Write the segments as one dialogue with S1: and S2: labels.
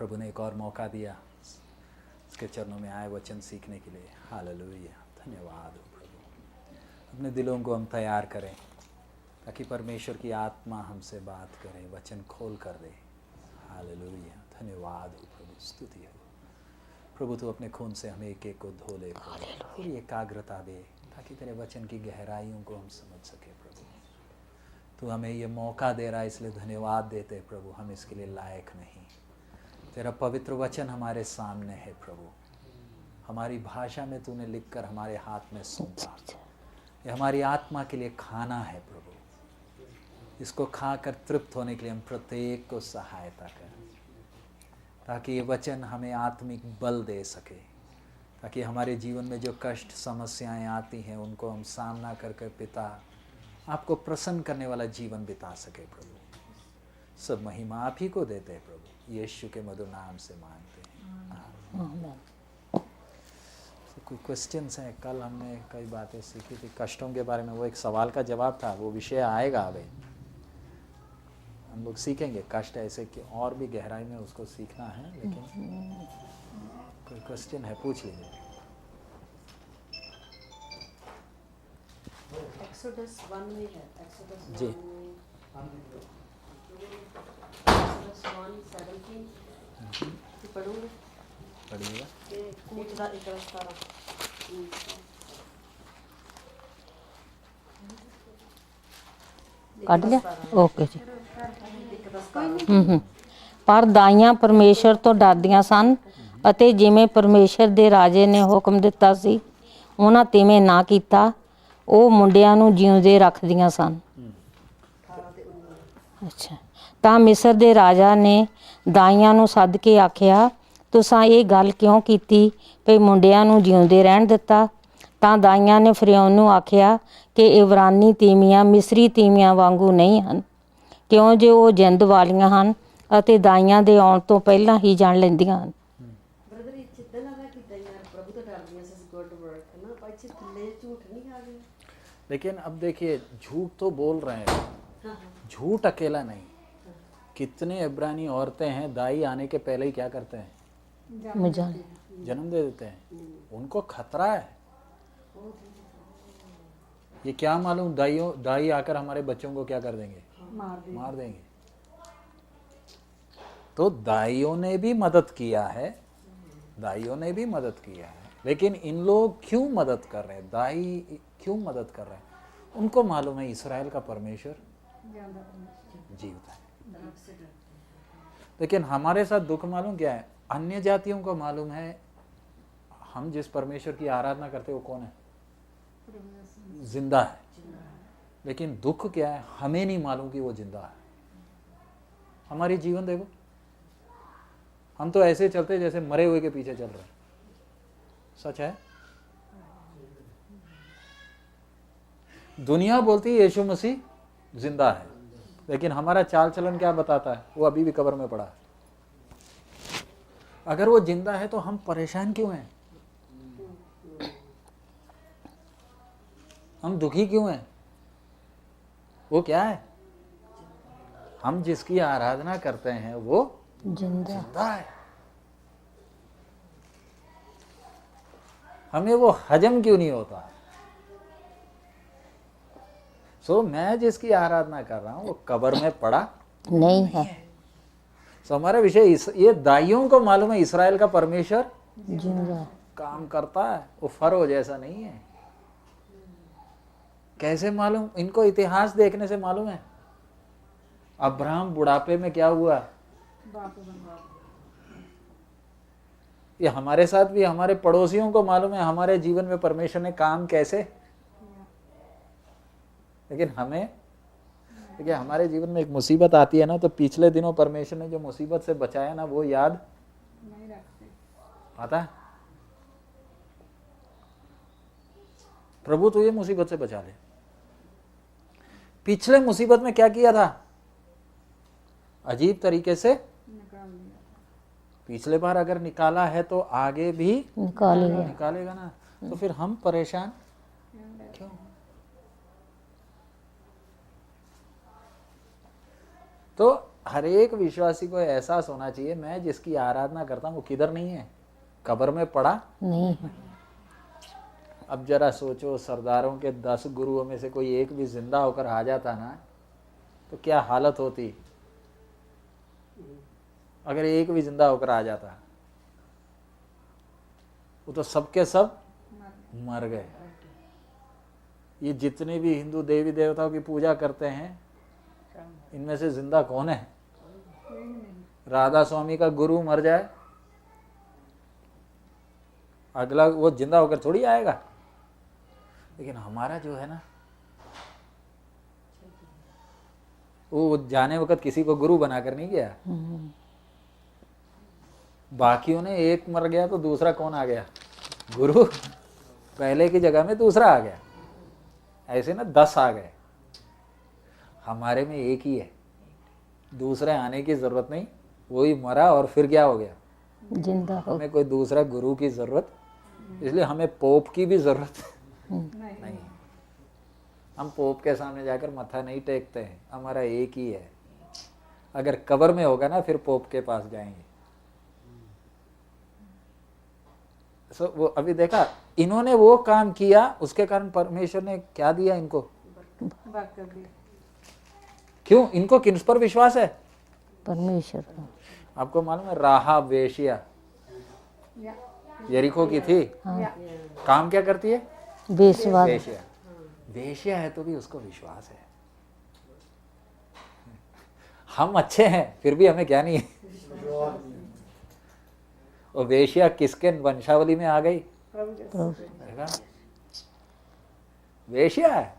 S1: प्रभु ने एक और मौका दिया उसके चरणों में आए वचन सीखने के लिए। हालेलुया, धन्यवाद हो प्रभु। अपने दिलों को हम तैयार करें ताकि परमेश्वर की आत्मा हमसे बात करे, वचन खोल कर दे। हालेलुया, धन्यवाद हो प्रभु, स्तुति हो प्रभु। तू अपने खून से हमें एक एक को धो ले, पूरी एकाग्रता दे ताकि तेरे वचन की गहराइयों को हम समझ सके प्रभु। तू हमें ये मौका दे रहा है, इसलिए धन्यवाद देते प्रभु। हम इसके लिए लायक नहीं। तेरा पवित्र वचन हमारे सामने है प्रभु, हमारी भाषा में तूने लिखकर हमारे हाथ में सौंपा। ये हमारी आत्मा के लिए खाना है प्रभु। इसको खाकर तृप्त होने के लिए हम प्रत्येक को सहायता करें ताकि ये वचन हमें आत्मिक बल दे सके, ताकि हमारे जीवन में जो कष्ट समस्याएं आती हैं उनको हम सामना करके पिता आपको प्रसन्न करने वाला जीवन बिता सके प्रभु। सब महिमा आप ही को देते हैं प्रभु, यीशु के मधुर नाम से मांगते हैं। तो कोई क्वेश्चंस हैं? कल हमने कई बातें सीखी थी कष्टों के बारे में, वो एक सवाल का जवाब था, वो विषय आएगा। अभी हम लोग सीखेंगे कष्ट ऐसे कि और भी गहराई में उसको सीखना है, लेकिन कोई क्वेश्चन है पूछ लीजिए।
S2: एक्सोडस 1 में है, एक्सोडस
S1: जी।
S2: 1:17 पढ़ूंगा।
S1: पढ़िएगा।
S2: कूचदा एक रास्ता
S3: ਕੱਢ ਲਿਆ ਓਕੇ ਜੀ। ਪਰ ਦਾਈਆਂ ਪਰਮੇਸ਼ਰ ਤੋਂ ਡਰਦੀਆਂ ਸਨ ਅਤੇ ਜਿਵੇਂ ਪਰਮੇਸ਼ਰ ਦੇ ਰਾਜੇ ਨੇ ਹੁਕਮ ਦਿੱਤਾ ਸੀ ਉਹਨਾਂ ਤਿਵੇਂ ਨਾ ਕੀਤਾ। ਉਹ ਮੁੰਡਿਆਂ ਨੂੰ ਜਿਉਂਦੇ ਰੱਖਦੀਆਂ ਸਨ। ਅੱਛਾ, ਤਾਂ ਮਿਸਰ ਦੇ ਰਾਜਾ ਨੇ ਦਾਈਆਂ ਨੂੰ ਸੱਦ ਕੇ ਆਖਿਆ, ਤੁਸਾਂ ਇਹ ਗੱਲ ਕਿਉਂ ਕੀਤੀ ਭਈ ਮੁੰਡਿਆਂ ਨੂੰ ਜਿਉਂਦੇ ਰਹਿਣ ਦਿੱਤਾ? ਤਾਂ ਦਾਈਆਂ ਨੇ ਫਰਿਆਉਨ ਨੂੰ ਆਖਿਆ ਕਿ ਇਬਰਾਨੀ ਤੀਵੀਆਂ ਮਿਸਰੀ ਤੀਵੀਆਂ ਵਾਂਗੂ ਨਹੀਂ ਹਨ, ਕਿਉਂ ਜੇ ਉਹ ਜਿੰਦ ਵਾਲੀਆਂ ਹਨ ਅਤੇ ਦਾਈਆਂ ਦੇ ਆਉਣ ਤੋਂ ਪਹਿਲਾਂ ਹੀ ਜਾਣ ਲੈਂਦੀਆਂ ਹਨ।
S2: ब्रदर ये चित्तन लगा कि यार प्रभु तो डर दिया से गुड वर्क है ना, पर चित्तले झूठ नहीं आ गया।
S1: लेकिन अब देखिए झूठ तो बोल रहे हैं, झूठ अकेला नहीं। कितने इब्रानी औरतें हैं दाई आने के पहले ही क्या करते हैं? जन्म दे देते हैं। उनको खतरा है। ये क्या मालूम दाई आकर हमारे बच्चों को क्या कर देंगे? मार देंगे। तो दाइयों ने भी मदद किया है, दाइयों ने भी मदद किया है, लेकिन इन लोग क्यों मदद कर रहे हैं? दाई क्यों मदद कर रहे हैं? उनको मालूम है इस्राएल का परमेश्वर जीवता है। लेकिन हमारे साथ दुख मालूम क्या है? अन्य जातियों को मालूम है हम जिस परमेश्वर की आराधना करते वो कौन है? जिंदा है। लेकिन दुख क्या है? हमें नहीं मालूम कि वो जिंदा है। हमारी जीवन देखो, हम तो ऐसे चलते जैसे मरे हुए के पीछे चल रहे हैं। सच है? दुनिया बोलती है यीशु मसीह जिंदा है, लेकिन हमारा चाल चलन क्या बताता है? वो अभी भी कब्र में पड़ा है। अगर वो जिंदा है तो हम परेशान क्यों हैं? हम दुखी क्यों हैं? वो क्या है? हम जिसकी आराधना करते हैं वो जिंदा है। हमें वो हजम क्यों नहीं होता? सो मैं जिसकी आराधना कर रहा हूं वो कब्र में पड़ा
S3: नहीं है।
S1: सो हमारा विषय ये दाइयों को मालूम है इस्राएल का परमेश्वर
S3: जिंदा
S1: काम करता है, वो फरो जैसा नहीं है। कैसे मालूम? इनको इतिहास देखने से मालूम है। अब्राहम बुढ़ापे में क्या हुआ? ये हमारे साथ भी, हमारे पड़ोसियों को मालूम है हमारे जीवन में परमेश्वर ने काम कैसे। लेकिन हमें देखिए, हमारे जीवन में एक मुसीबत आती है ना, तो पिछले दिनों परमेश्वर ने जो मुसीबत से बचाया ना वो याद नहीं रखते। आता है प्रभु तो ये मुसीबत से बचा ले। पिछले मुसीबत में क्या किया था? अजीब तरीके से पिछले बार अगर निकाला है तो आगे भी निकालेगा ना। तो फिर हम परेशान क्यों? तो हर एक विश्वासी को एहसास होना चाहिए, मैं जिसकी आराधना करता हूँ वो किधर नहीं है, कब्र में पड़ा
S3: नहीं।
S1: अब जरा सोचो, सरदारों के 10 गुरुओं में से कोई एक भी जिंदा होकर आ जाता ना, तो क्या हालत होती। अगर एक भी जिंदा होकर आ जाता, वो तो सबके सब मर गए। ये जितने भी हिंदू देवी देवताओं की पूजा करते हैं, इनमें से जिंदा कौन है? राधा स्वामी का गुरु मर जाए, अगला वो जिंदा होकर थोड़ी आएगा। लेकिन हमारा जो है ना, वो जाने वक्त किसी को गुरु बनाकर नहीं गया। बाकियों ने एक मर गया तो दूसरा कौन आ गया? गुरु। पहले की जगह में दूसरा आ गया, ऐसे ना 10 आ गए। हमारे में एक ही है, दूसरे आने की जरूरत नहीं, वही मरा और फिर क्या हो गया?
S3: जिंदा हो।
S1: हमें कोई दूसरा गुरु की जरूरत, इसलिए हमें पोप की भी जरूरत नहीं। हम पोप के सामने जाकर मत्था नहीं टेकते हैं, हमारा एक ही है। अगर कब्र में होगा ना, फिर पोप के पास जाएंगे। वो अभी देखा, इन्होंने वो काम किया, उसके कारण परमेश्वर ने क्या दिया इनको? क्यों? इनको किस पर विश्वास है?
S3: परमेश्वर।
S1: आपको मालूम है, राहाब वेश्या यरीको की थी, काम क्या करती है?
S3: बेसवाद।
S1: वेश्या। वेश्या है तो भी उसको विश्वास है। हम अच्छे हैं फिर भी हमें क्या नहीं है? और वेश्या किसके वंशावली में आ गई? देखा? वेश्या है।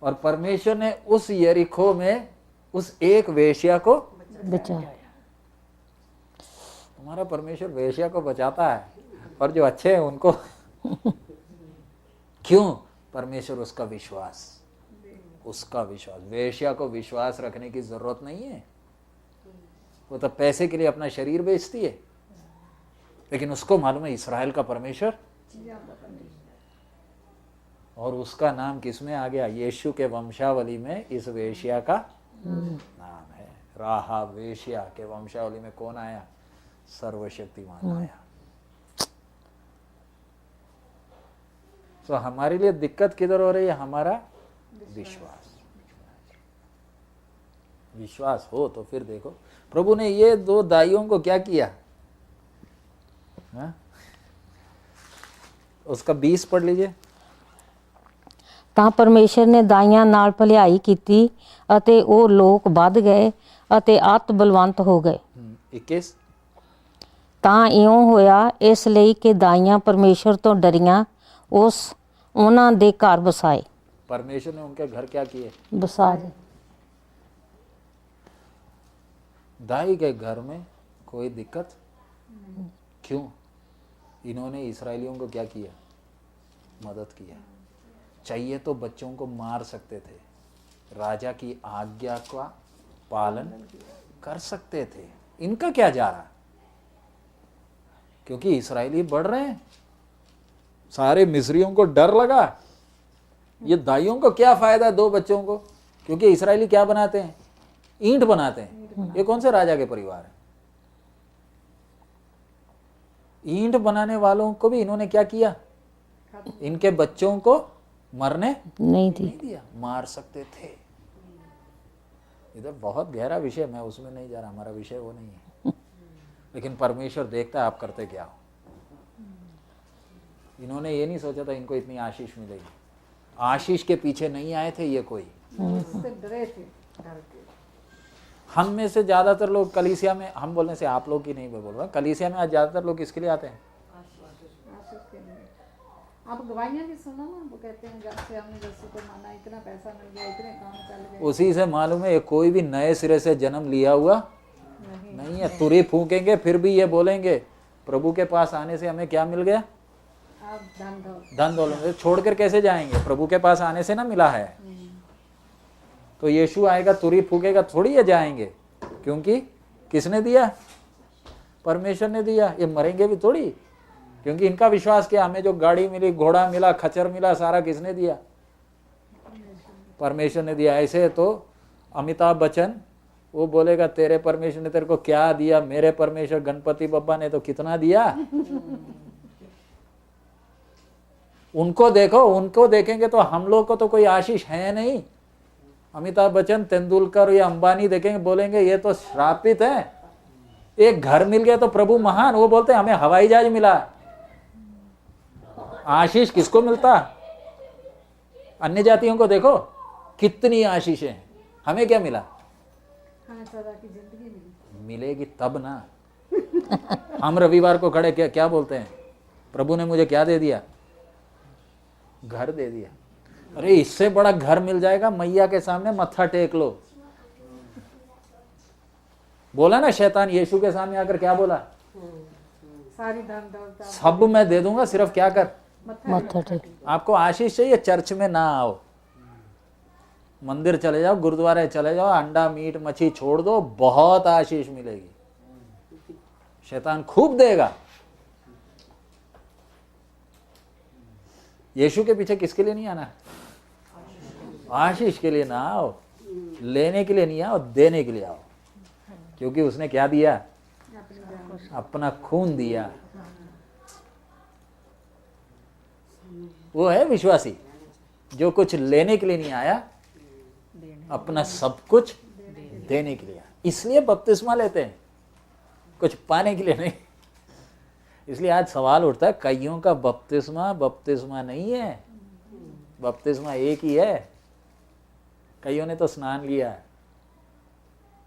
S1: और परमेश्वर ने उस यरीको में उस एक वेश्या को
S3: बचाया।
S1: हमारा परमेश्वर वेश्या को बचाता है, और जो अच्छे हैं उनको क्यों? परमेश्वर उसका विश्वास, वेश्या को विश्वास रखने की जरूरत नहीं है। वो तो पैसे के लिए अपना शरीर बेचती है, लेकिन उसको मालूम है इस्राएल का परमेश्वर, और उसका नाम किसमें आ गया? यीशु के वंशावली में इस वेश्या का नाम है। राहाब वेश्या के वंशावली में कौन आया? सर्वशक्तिमान आया। तो हमारे लिए दिक्कत किधर हो रही है? हमारा विश्वास हो तो फिर देखो, प्रभु ने ये 2 दाइयों को क्या किया? उसका 20 पढ़ लीजिए।
S3: ਤਾਂ ਪਰਮੇਸ਼ਰ ਨੇ ਦਾਈਆਂ ਨਾਲ ਭਲਾਈ ਕੀਤੀ ਅਤੇ ਉਹ ਲੋਕ ਵੱਧ ਗਏ ਅਤੇ ਅਤ ਬਲਵੰਤ ਹੋ ਗਏ।
S1: 21
S3: ਤਾਂ ਇਉਂ ਹੋਇਆ ਇਸ ਲਈ ਕਿ ਦਾਈਆਂ ਪਰਮੇਸ਼ਰ ਤੋਂ ਡਰੀਆਂ, ਉਹਨਾਂ ਦੇ ਘਰ ਵਸਾਏ।
S1: परमेश्वर ने उनके घर क्या किए?
S3: ਵਸਾ ਦੇ।
S1: दाई के घर में कोई दिक्कत क्यों? इन्होंने इस्राएलियों को क्या किया? मदद किया। चाहिए तो बच्चों को मार सकते थे, राजा की आज्ञा का पालन कर सकते थे। इनका क्या जा रहा? क्योंकि इस्राएली बढ़ रहे हैं, सारे मिस्रियों को डर लगा। ये दाइयों को क्या फायदा 2 बच्चों को? क्योंकि इस्राएली क्या बनाते हैं? ईंट बनाते हैं। ये कौन से राजा के परिवार है? ईंट बनाने वालों को भी इन्होंने क्या किया? इनके बच्चों को मरने
S3: नहीं
S1: दिया। मार सकते थे। इधर बहुत गहरा विषय, मैं उसमें नहीं जा रहा, हमारा विषय वो नहीं है। लेकिन परमेश्वर देखता है आप करते क्या हो। इन्होंने ये नहीं सोचा था इनको इतनी आशीष मिलेगी। आशीष के पीछे नहीं आए थे ये कोई,
S2: डरे थे।
S1: हम में से ज्यादातर लोग कलीसिया में, हम बोलने से आप लोग की नहीं मैं बोल रहा, कलीसिया में आज ज्यादातर लोग किसके लिए आते हैं?
S2: आप गवाहियाँ भी सुनो ना, वो कहते हैं जब से हमने यीशु को माना, इतना पैसा मिल गया, इतने काम चल गए।
S1: उसी से मालूम है ये कोई भी नए सिरे से जन्म लिया हुआ नहीं है। तुरी फूकेंगे फिर भी ये बोलेंगे प्रभु के पास आने से हमें क्या मिल गया?
S2: आप
S1: धन दौलत। छोड़कर कैसे जाएंगे? प्रभु के पास आने से ना मिला है। तो यीशु आएगा, तुरी फूकेगा, थोड़ी ये जाएंगे। क्योंकि किसने दिया? परमेश्वर ने दिया। ये मरेंगे भी थोड़ी, क्योंकि इनका विश्वास किया हमें जो गाड़ी मिली, घोड़ा मिला, खच्चर मिला, सारा किसने दिया? परमेश्वर ने दिया। ऐसे तो अमिताभ बच्चन वो बोलेगा तेरे परमेश्वर ने तेरे को क्या दिया, मेरे परमेश्वर गणपति बप्पा ने तो कितना दिया। उनको देखो, उनको देखेंगे तो हम लोग को तो कोई आशीष है नहीं। अमिताभ बच्चन, तेंदुलकर या अंबानी देखेंगे, बोलेंगे ये तो श्रापित है। एक घर मिल गया तो प्रभु महान, वो बोलते हैं हमें हवाई जहाज मिला। आशीष किसको मिलता? अन्य जातियों को देखो कितनी आशीषें हैं, हमें क्या मिला?
S2: सदा की जिंदगी मिली।
S1: मिलेगी तब ना। हम रविवार को खड़े क्या बोलते हैं? प्रभु ने मुझे क्या दे दिया? घर दे दिया। अरे इससे बड़ा घर मिल जाएगा, मैया के सामने मत्था टेक लो। बोला ना शैतान यीशु के सामने आकर, क्या बोला?
S2: सारी धन दौलत
S1: सब मैं दे दूंगा, सिर्फ क्या कर?
S3: मत्था टेक।
S1: आपको आशीष चाहिए, चर्च में ना आओ, मंदिर चले जाओ, गुरुद्वारे चले जाओ, अंडा मीट मच्छी छोड़ दो, बहुत आशीष मिलेगी। शैतान खूब देगा। यीशु के पीछे किसके लिए नहीं आना? आशीष के लिए ना आओ, लेने के लिए नहीं आओ, देने के लिए आओ। क्योंकि उसने क्या दिया? अपना खून दिया। वो है विश्वासी जो कुछ लेने के लिए नहीं आया, अपना सब कुछ देने के लिए। इसलिए बपतिस्मा लेते हैं, कुछ पाने के लिए नहीं। इसलिए आज सवाल उठता है, कईयों का बपतिस्मा नहीं है। बपतिस्मा एक ही है। कईयों ने तो स्नान लिया है,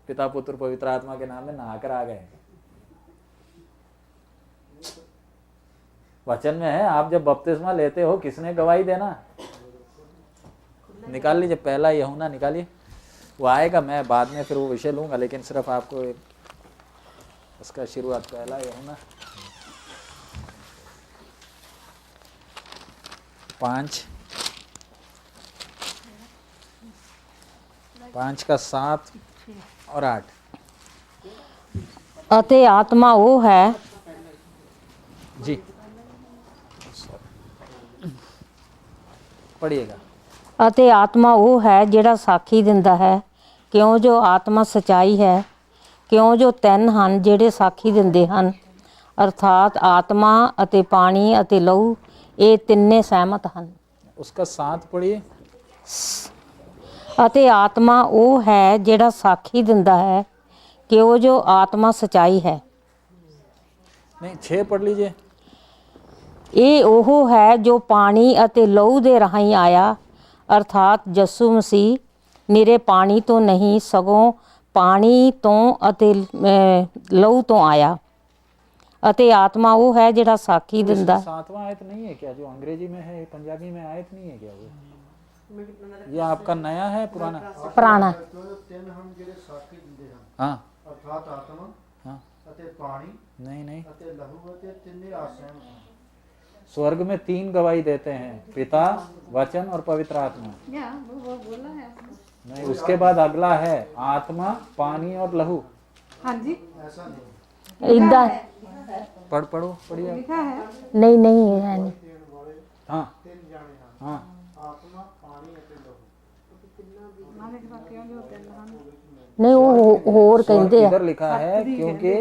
S1: पिता पुत्र पवित्र आत्मा के नाम में नहाकर आ गए। वचन में है, आप जब बपतिस्मा लेते हो किसने गवाही देना? निकाल लीजिए पहला यूहन्ना निकालिए, वो आएगा, मैं बाद में फिर वो विषय लूंगा, लेकिन सिर्फ आपको उसका शुरुआत पहला यूहन्ना 5 का 7 और 8।
S3: ਅਤੇ ਆਤਮਾ ਉਹ ਹੈ
S1: जी पढ़िएगा।
S3: ਅਤੇ ਆਤਮਾ ਉਹ ਹੈ ਜਿਹੜਾ ਸਾਖੀ ਦਿੰਦਾ ਹੈ, ਕਿਉਂ ਜੋ ਆਤਮਾ ਸਚਾਈ ਹੈ। ਕਿਉਂ ਜੋ ਤਿੰਨ ਹਨ ਜਿਹੜੇ ਸਾਖੀ ਦਿੰਦੇ ਹਨ, ਅਰਥਾਤ ਆਤਮਾ ਅਤੇ ਪਾਣੀ ਅਤੇ ਲਹੂ, ਇਹ ਤਿੰਨੇ ਸਹਿਮਤ ਹਨ।
S1: उसका 7 पढ़िए।
S3: ਅਤੇ ਆਤਮਾ ਉਹ ਹੈ ਜਿਹੜਾ ਸਾਖੀ ਦਿੰਦਾ ਹੈ, ਕਿਉਂ ਜੋ ਆਤਮਾ ਸਚਾਈ ਹੈ।
S1: नहीं 6 पढ़ लीजिए।
S3: ਇਹ ਉਹ ਹੈ ਜੋ ਪਾਣੀ ਅਤੇ ਲਹੂ ਦੇ ਰਾਹੀਂ ਆਇਆ, ਅਰਥਾਤ ਯਿਸੂ ਮਸੀਹ ਨਿਰੇ ਪਾਣੀ ਤੋਂ ਨਹੀਂ ਸਗੋਂ ਪਾਣੀ ਤੋਂ ਅਤੇ ਲਹੂ ਤੋਂ ਆਇਆ। ਅਤੇ ਆਤਮਾ ਉਹ ਹੈ ਜਿਹੜਾ ਸਾਖੀ ਦਿੰਦਾ।
S1: 7वां आयत नहीं है क्या जो अंग्रेजी में है? पंजाबी में आयत नहीं है क्या वो? ये आपका नया है पुराना?
S3: ਪੁਰਾਣਾ।
S4: ਤਿੰਨ ਹਨ ਜਿਹੜੇ ਸਾਖੀ ਦਿੰਦੇ ਹਨ,
S1: हाँ
S4: ਅਰਥਾਤ ਆਤਮਾ
S1: हाँ
S4: ਅਤੇ ਪਾਣੀ
S1: नहीं
S4: ਅਤੇ ਲਹੂ ਅਤੇ ਤਿੰਨੇ ਆਸਹਿਮਤ ਹਨ।
S1: स्वर्ग में 3 गवाही देते हैं, पिता, वचन और पवित्र आत्मा।
S2: या वो बोला है आपने।
S1: नहीं, उसके बाद अगला है आत्मा, पानी और लहू।
S2: हाँ जी
S4: ਐਸਾ ਨਹੀਂ
S3: ਇੱਦਾਂ
S1: पढ़ो पढ़िए।
S2: लिखा है।
S3: ਨਹੀਂ ਨਹੀਂ ਹੈ ਨਹੀਂ।
S4: ਦੇਣ ਵਾਲੇ
S1: हाँ
S4: ਤਿੰਨ ਜਾਣੇ ਹਨ,
S1: हाँ
S4: ਆਤਮਾ, ਪਾਣੀ ਅਤੇ ਲਹੂ।
S2: माने के बाद क्यों जो होते हैं
S3: ਨਹੀਂ ਉਹ ਹੋਰ ਕਹਿੰਦੇ ਆ।
S1: इधर लिखा है क्योंकि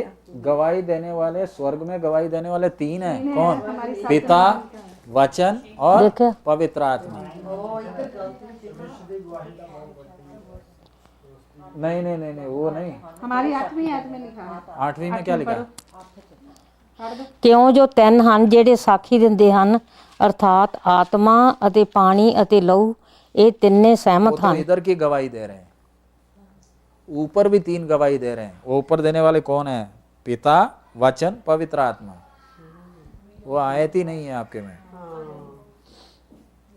S1: गवाही देने वाले स्वर्ग में गवाही देने वाले 3 हैं। कौन? पिता, वचन और
S3: देखा?
S1: पवित्र आत्मा। नहीं नहीं नहीं नहीं वो नहीं।
S2: हमारी 8वीं आयत में लिखा है।
S1: 8वीं में क्या लिखा?
S3: ਕਿਉਂ ਜੋ ਤਿੰਨ ਹਨ ਜਿਹੜੇ ਸਾਖੀ ਦਿੰਦੇ ਹਨ, ਅਰਥਾਤ ਆਤਮਾ ਅਤੇ ਪਾਣੀ ਅਤੇ ਲਹੂ, ਇਹ ਤਿੰਨੇ
S1: वो
S3: ਸਹਿਮਤ
S1: तो
S3: ਹਨ।
S1: इधर की गवाही दे रहे हैं, ऊपर भी 3 गवाही दे रहे हैं। वो ऊपर देने वाले कौन है? पिता, वचन, पवित्र आत्मा। वो आयत ही नहीं है आपके में।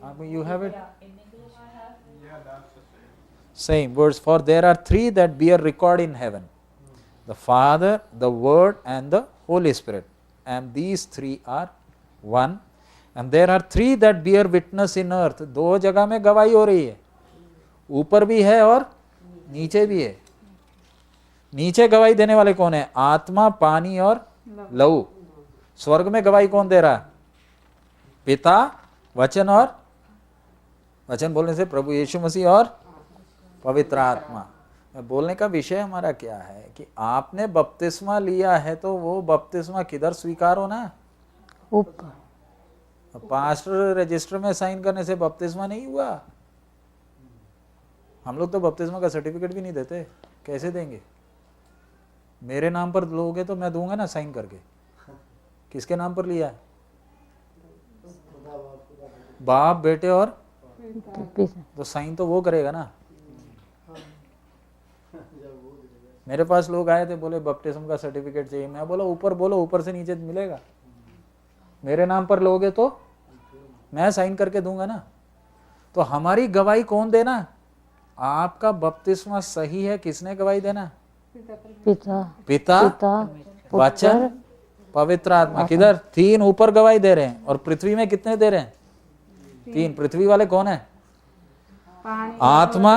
S1: आप you have it same words, for there are 3 that bear record in heaven, the Father, the Word and the Holy Spirit, and these 3 are one. And there are 3 that bear witness in earth. 2 जगह में गवाही हो रही है, ऊपर भी है और नीचे भी है। नीचे गवाही देने वाले कौन है? आत्मा, पानी और लहू। स्वर्ग में गवाही कौन दे रहा? पिता, वचन और वचन बोलने से प्रभु यीशु मसीह और पवित्र आत्मा। मैं बोलने का विषय हमारा क्या है कि आपने बपतिस्मा लिया है तो वो बपतिस्मा किधर स्वीकार होना?
S3: ऊपर।
S1: पास्टर रजिस्टर में साइन करने से बपतिस्मा नहीं हुआ। हम लोग तो बपतिस्मा का सर्टिफिकेट भी नहीं देते, कैसे देंगे? मेरे नाम पर लोगे तो मैं दूंगा ना साइन करके। किसके नाम पर लिया है? बाप, बेटे और तो साइन तो वो करेगा ना। मेरे पास लोग आए थे, बोले बपतिस्म का सर्टिफिकेट चाहिए। मैं बोला ऊपर बोलो, ऊपर से नीचे मिलेगा। मेरे नाम पर लोगे तो मैं साइन करके दूंगा ना। तो हमारी गवाही कौन देना? आपका बपतिस्मा सही है, किसने गवाही देना?
S3: पिता,
S1: पिता, वचन, पवित्र आत्मा। किधर? 3 ऊपर गवाही दे रहे हैं। और पृथ्वी में कितने दे रहे हैं? 3। पृथ्वी वाले कौन है? आत्मा,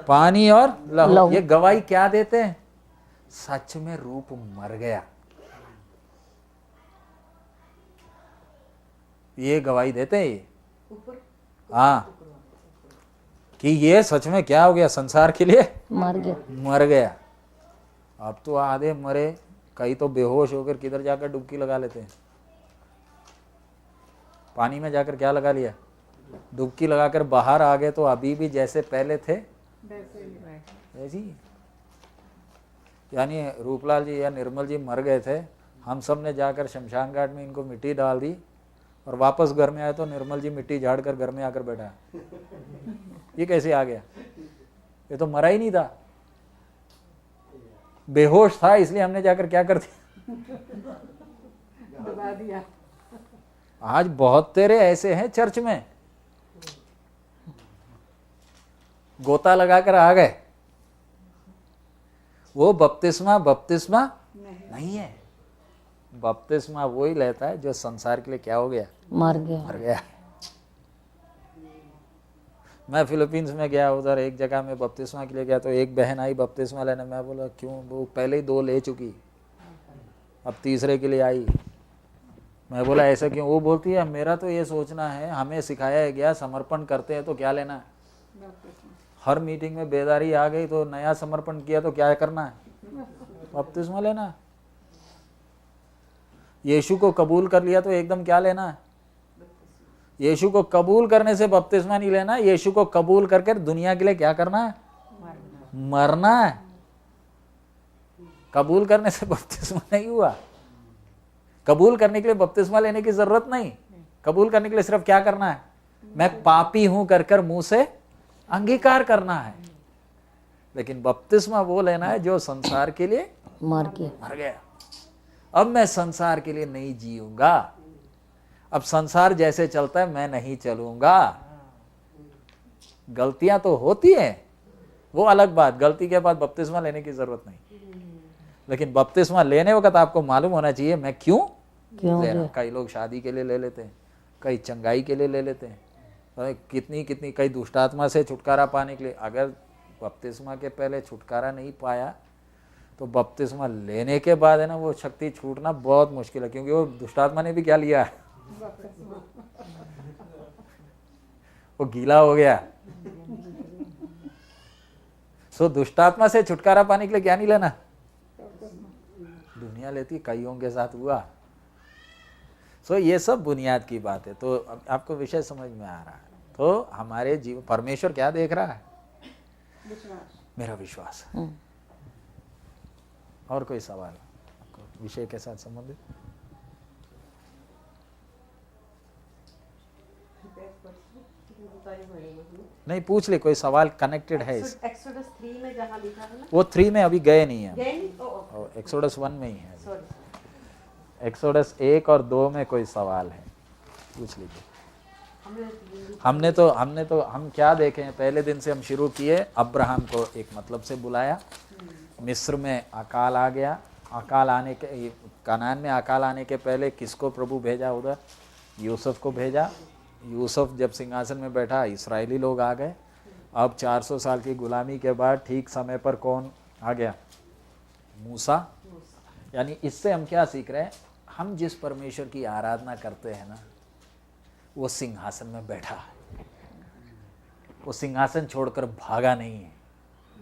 S1: पानी और लहू। ये गवाही क्या देते हैं? सच में रूप मर गया, ये गवाही देते हैं ये। हाँ, कि ये सच में क्या हो गया? संसार के लिए मर गया। अब तो आधे मरे, कई तो बेहोश होकर किधर जाकर डुबकी लगा लेते हैं। पानी में जाकर क्या लगा लिया? डुबकी लगाकर बाहर आ गए तो अभी भी जैसे पहले थे वैसे ही। यानी रूपलाल जी या निर्मल जी मर गए थे, हम सब ने जाकर शमशान घाट में इनको मिट्टी डाल दी और वापस घर में आए तो निर्मल जी मिट्टी झाड़ कर घर में आकर बैठा। ये कैसे आ गया? ये तो मरा ही नहीं था, बेहोश था, इसलिए हमने जाकर क्या कर दिया? आज बहुत तेरे ऐसे हैं चर्च में, गोता लगाकर आ गए। वो बपतिस्मा नहीं है। बपतिस्मा वही लेता है जो संसार के लिए क्या हो गया?
S3: मर गया।
S1: मैं फिलीपींस में गया, उधर एक जगह में बपतिस्मा के लिए गया तो एक बहन आई बपतिस्मा लेने। मैं बोला क्यों? वो पहले ही 2 ले चुकी, अब तीसरे के लिए आई। मैं बोला ऐसा क्यों? वो बोलती है मेरा तो ये सोचना है, हमें सिखाया गया समर्पण करते हैं तो क्या लेना है? हर मीटिंग में बेदारी आ गई तो नया समर्पण किया तो क्या करना है? बपतिस्मा लेना है। यीशु को कबूल कर लिया तो एकदम क्या लेना है? यीशु को कबूल करने से बपतिस्मा नहीं लेना, यीशु को कबूल करके दुनिया के लिए क्या करना है? मरना है। कबूल करने से बपतिस्मा नहीं हुआ। कबूल करने के लिए बपतिस्मा लेने की जरूरत नहीं। कबूल करने के लिए सिर्फ क्या करना है? मैं पापी हूं कर मुंह से अंगीकार करना है। लेकिन बपतिस्मा वो लेना है जो संसार के लिए
S3: मर गया।
S1: अब मैं संसार के लिए नहीं जीऊंगा, अब संसार जैसे चलता है मैं नहीं चलूंगा। गलतियां तो होती हैं, वो अलग बात, गलती के बाद बपतिस्मा लेने की जरूरत नहीं। लेकिन बपतिस्मा लेने वक्त आपको मालूम होना चाहिए मैं क्यों ले रहा। कई लोग शादी के लिए ले लेते हैं, कई चंगाई के लिए ले लेते हैं, कितनी कई दुष्टात्मा से छुटकारा पाने के लिए। अगर बपतिस्मा के पहले छुटकारा नहीं पाया तो बपतिस्मा लेने के बाद है ना वो शक्ति छूटना बहुत मुश्किल है, क्योंकि वो दुष्टात्मा ने भी क्या लिया है? वो गीला हो गया। सो दुष्टात्मा से छुटकारा पाने के लिए क्या नहीं लेना? दुनिया लेती, कईयों के साथ हुआ। सो ये सब बुनियाद की बात है। तो आपको विषय समझ में आ रहा है। तो हमारे जीवन परमेश्वर क्या देख रहा है? मेरा विश्वास। और कोई सवाल आपको विषय के साथ संबंधित? नहीं, पूछ ले, कोई सवाल कनेक्टेड है इस
S2: एक्सोडस 3 में जहाँ लिखा है ना,
S1: वो 3 में अभी गए नहीं है,
S2: गए नहीं? ओह,
S1: एक्सोडस 1 में ही है।
S2: सॉरी।
S1: एक्सोडस 1 और 2 में कोई सवाल है पूछ लीजिए। हम क्या देखे हैं? पहले दिन से हम शुरू किए, अब्राहम को एक मतलब से बुलाया, मिस्र में अकाल आ गया। अकाल आने के, कनान में अकाल आने के पहले किसको प्रभु भेजा? उधर यूसुफ को भेजा। यूसुफ जब सिंहासन में बैठा इस्राएली लोग आ गए। अब 400 साल की गुलामी के बाद ठीक समय पर कौन आ गया? मूसा। यानी इससे हम क्या सीख रहे हैं? हम जिस परमेश्वर की आराधना करते हैं ना, वो सिंहासन में बैठा है। वो सिंहासन छोड़कर भागा नहीं है।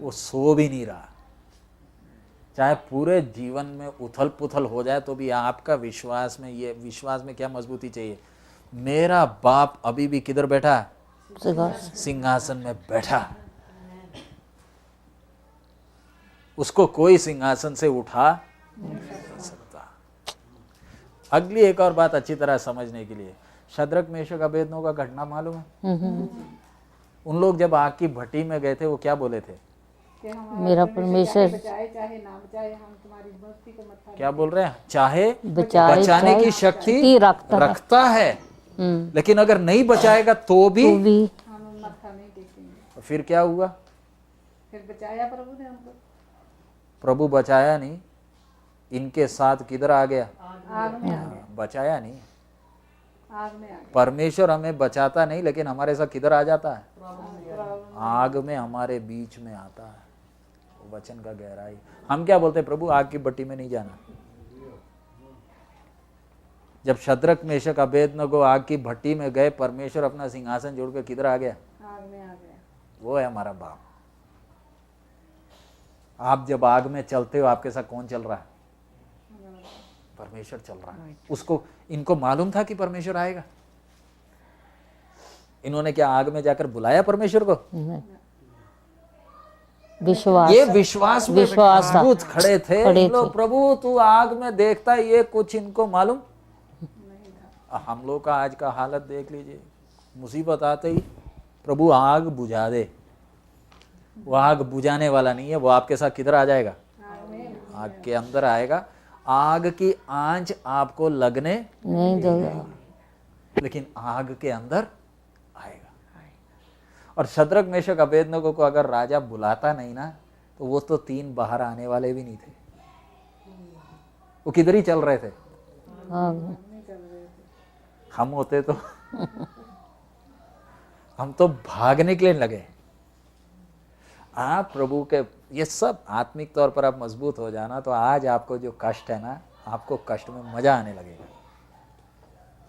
S1: वो सो भी नहीं रहा। चाहे पूरे जीवन में उथल पुथल हो जाए तो भी आपका विश्वास में, ये विश्वास में क्या मजबूती चाहिए? मेरा बाप अभी भी किधर बैठा है? सिंहासन में बैठा है। उसको कोई सिंहासन से उठा नहीं सकता। अगली एक और बात अच्छी तरह समझने के लिए, शद्रक मेशक अबेदनगो का घटना मालूम है? उन लोग जब आग की भट्टी में गए थे, वो क्या बोले थे?
S3: मेरा परमेश्वर
S5: चाहे ना बचाए, हम तुम्हारी भक्ति को मत
S1: क्या बोल रहे हैं? चाहे
S3: बचाए,
S1: बचाने की शक्ति रखता है, लेकिन अगर नहीं बचाएगा तो भी
S5: हम मत्था नहीं टेकेंगे।
S1: फिर क्या हुआ?
S5: फिर बचाया प्रभु ने हमको।
S1: प्रभु बचाया नहीं, इनके साथ किधर आ गया?
S5: आग में आ गया,
S1: बचाया नहीं।
S5: आग में आ गया।
S1: परमेश्वर हमें बचाता नहीं, लेकिन हमारे साथ किधर आ जाता है? आग में हमारे बीच में आता है। वो वचन का गहराई। हम क्या बोलते हैं? प्रभु आग की भट्टी में नहीं जाना। जब शद्रक मेशक अबेदनगो आग की भट्टी में गए, परमेश्वर अपना सिंहासन जोड़कर किधर आ गया?
S5: आग में आ गया।
S1: वो है हमारा बाप। आप जब आग में चलते हो, आपके साथ कौन चल रहा है? परमेश्वर चल रहा है। उसको, इनको मालूम था कि परमेश्वर आएगा। इन्होंने क्या आग में जाकर बुलाया परमेश्वर को?
S3: विश्वास,
S1: ये विश्वास में मजबूत खड़े थे इन लोग। प्रभु तू आग में देखता है, ये कुछ इनको मालूम। हम लोग का आज का हालत देख लीजिए। मुसीबत आते ही प्रभु आग बुझा दे। वो आग बुझाने वाला नहीं है, वो आपके साथ किधर आ जाएगा? आग के अंदर आएगा। आग की आंच आपको लगने
S3: नहीं देगा,
S1: लेकिन आग के अंदर आएगा। और शद्रक मेशक अबेदनगो को अगर राजा बुलाता नहीं ना, तो वो तो 3 बाहर आने वाले भी नहीं थे। वो किधर ही चल रहे थे। हम होते तो हम तो भागने के लिए लगे। आप प्रभु के, ये सब आत्मिक तौर पर आप मजबूत हो जाना, तो आज आपको जो कष्ट है ना, आपको कष्ट में मजा आने लगेगा।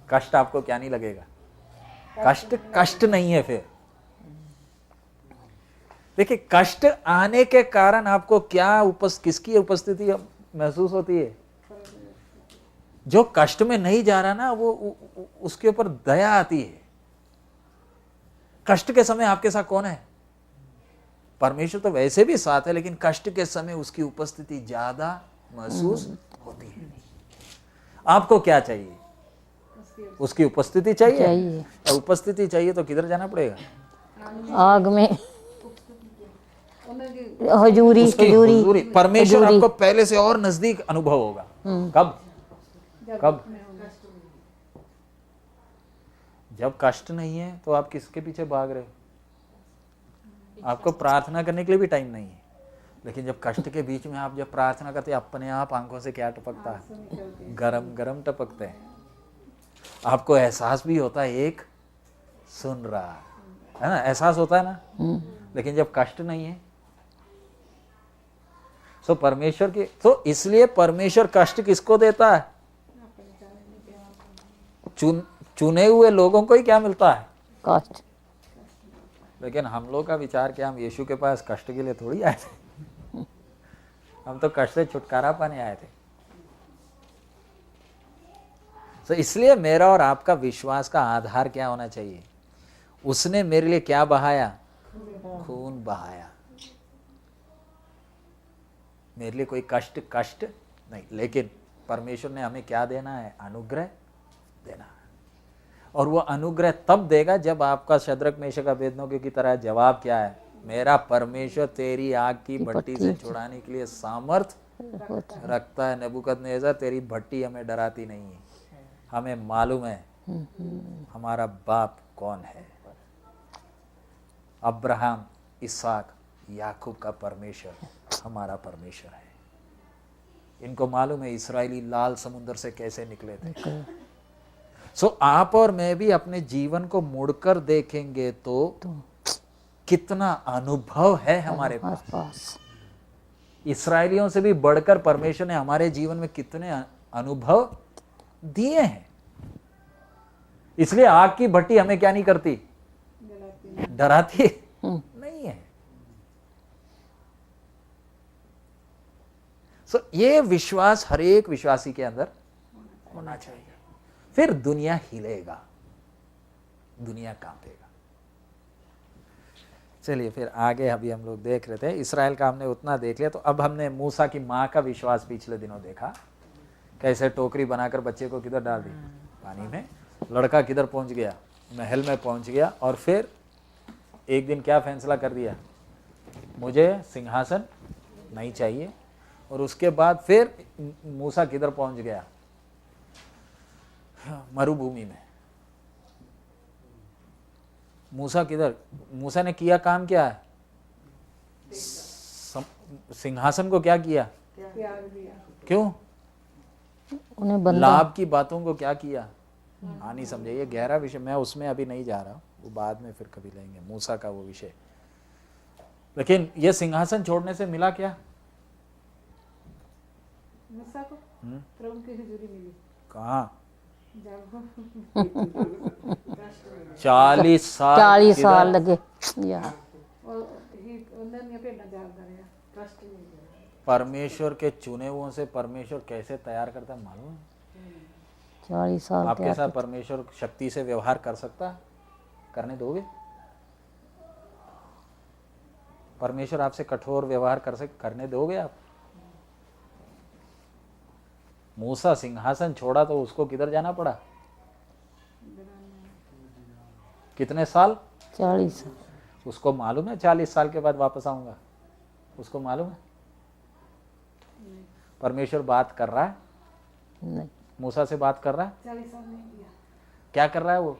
S1: कष्ट आपको क्या नहीं लगेगा? कष्ट कष्ट नहीं है। फिर देखिए, कष्ट आने के कारण आपको क्या किसकी उपस्थिति महसूस होती है? जो कष्ट में नहीं जा रहा ना, वो उसके ऊपर दया आती है। कष्ट के समय आपके साथ कौन है? परमेश्वर तो वैसे भी साथ है, लेकिन कष्ट के समय उसकी उपस्थिति ज्यादा महसूस होती है। आपको क्या चाहिए? उसकी उपस्थिति चाहिए। उपस्थिति चाहिए तो किधर जाना पड़ेगा?
S3: आग में हजूरी।
S1: परमेश्वर आपको पहले से और नजदीक अनुभव होगा। कब? जब कष्ट नहीं है तो आप किसके पीछे भाग रहे हो? आपको प्रार्थना करने के लिए भी टाइम नहीं है। लेकिन जब कष्ट के बीच में आप जब प्रार्थना करते हैं, अपने आप आंखों से क्या टपकता है? गरम गरम टपकते हैं। आपको एहसास भी होता है एक सुन रहा है ना, एहसास होता है ना। लेकिन जब कष्ट नहीं है, तो परमेश्वर के, तो इसलिए परमेश्वर कष्ट किसको देता है? चुने हुए लोगों को ही क्या मिलता है?
S3: कष्ट।
S1: लेकिन हम लोग का विचार क्या, हम यीशु के पास कष्ट के लिए थोड़ी आए थे। हम तो कष्ट से छुटकारा पाने आए थे। तो इसलिए मेरा और आपका विश्वास का आधार क्या होना चाहिए? उसने मेरे लिए क्या बहाया? खून बहाया। मेरे लिए कोई कष्ट नहीं, लेकिन परमेश्वर ने हमें क्या देना है? अनुग्रह देना है। और वो अनुग्रह तब देगा जब आपका शद्रक मेशक अबेदनगो की तरह जवाब क्या है? मेरा परमेश्वर तेरी आग की भट्टी से छुड़ाने के लिए सामर्थ रखता है। नबूकदनेस्सर, तेरी भट्टी हमें डराती नहीं है। हमें मालूम है हमारा बाप कौन है। अब्राहम, इसहाक, याकूब का परमेश्वर हमारा परमेश्वर है। इनको मालूम है इस्राएली लाल समुद्र से कैसे निकले थे। सो आप और मैं भी अपने जीवन को मुड़कर देखेंगे तो कितना अनुभव है हमारे पास। इस्राएलियों से भी बढ़कर परमेश्वर ने हमारे जीवन में कितने अनुभव दिए हैं। इसलिए आग की भट्टी हमें क्या नहीं करती? डराती नहीं है। ये विश्वास हर एक विश्वासी के अंदर होना चाहिए, फिर दुनिया हिलेगा, दुनिया कांपेगा। चलिए फिर आगे अभी हम लोग देख रहे थे, इसराइल का हमने उतना देख लिया। तो अब हमने मूसा की माँ का विश्वास पिछले दिनों देखा, कैसे टोकरी बनाकर बच्चे को किधर डाल दी, पानी में। लड़का किधर पहुंच गया, महल में पहुंच गया। और फिर एक दिन क्या फैसला कर दिया, मुझे सिंहासन नहीं चाहिए। और उसके बाद फिर मूसा किधर पहुंच गया, मरुभूमि में। मूसा किधर, मूसा ने किया काम क्या है, सिंहासन को क्या किया,
S5: त्याग दिया।
S3: उन्हें
S1: क्यों,
S3: बंदा
S1: लाभ की बातों को क्या किया, हानि समझे। ये गहरा विषय, मैं उसमें अभी नहीं जा रहा हूँ, वो बाद में फिर कभी लेंगे मूसा का वो विषय। लेकिन ये सिंहासन छोड़ने से मिला क्या,
S5: मूसा को प्रभु की हुजूरी मिली।
S1: कहाँ,
S5: जब
S1: 40 साल
S3: 40
S1: किधर?
S3: साल लगे यार।
S5: उन्होंने भेड़ना जागदा रहा, कष्ट नहीं दिया।
S1: परमेश्वर के चुने हुओं से परमेश्वर कैसे तैयार करता है मालूम है?
S3: 40 साल
S1: आपके
S3: तैयार
S1: साथ परमेश्वर शक्ति से व्यवहार कर सकता है, करने दोगे? परमेश्वर आपसे कठोर व्यवहार करने दोगे आप? मूसा सिंहासन छोड़ा तो उसको किधर जाना पड़ा, कितने साल,
S3: 40 साल।
S1: उसको मालूम है 40 साल के बाद वापस आऊंगा, उसको मालूम है? परमेश्वर बात कर रहा है,
S3: नहीं,
S1: मूसा से बात कर रहा है,
S5: 40 साल नहीं किया।
S1: क्या कर रहा है वो,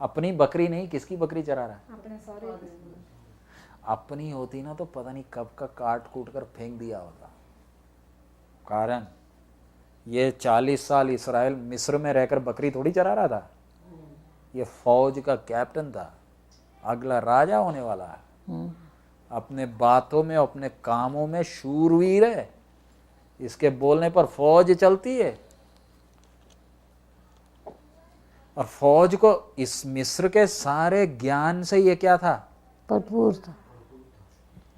S1: अपनी बकरी नहीं, किसकी बकरी चरा रहा है,
S5: अपने सारे
S1: अपनी होती ना तो पता नहीं कब का काट कूट कर फेंक दिया होता। कारण ये 40 साल इसराइल मिस्र में रहकर बकरी थोड़ी चरा रहा था, ये फौज का कैप्टन था, अगला राजा होने वाला है, अपने बातों में अपने कामों में शूरवीर है, इसके बोलने पर फौज चलती है। और फौज को इस मिस्र के सारे ज्ञान से ये क्या था,
S3: भरपूर था।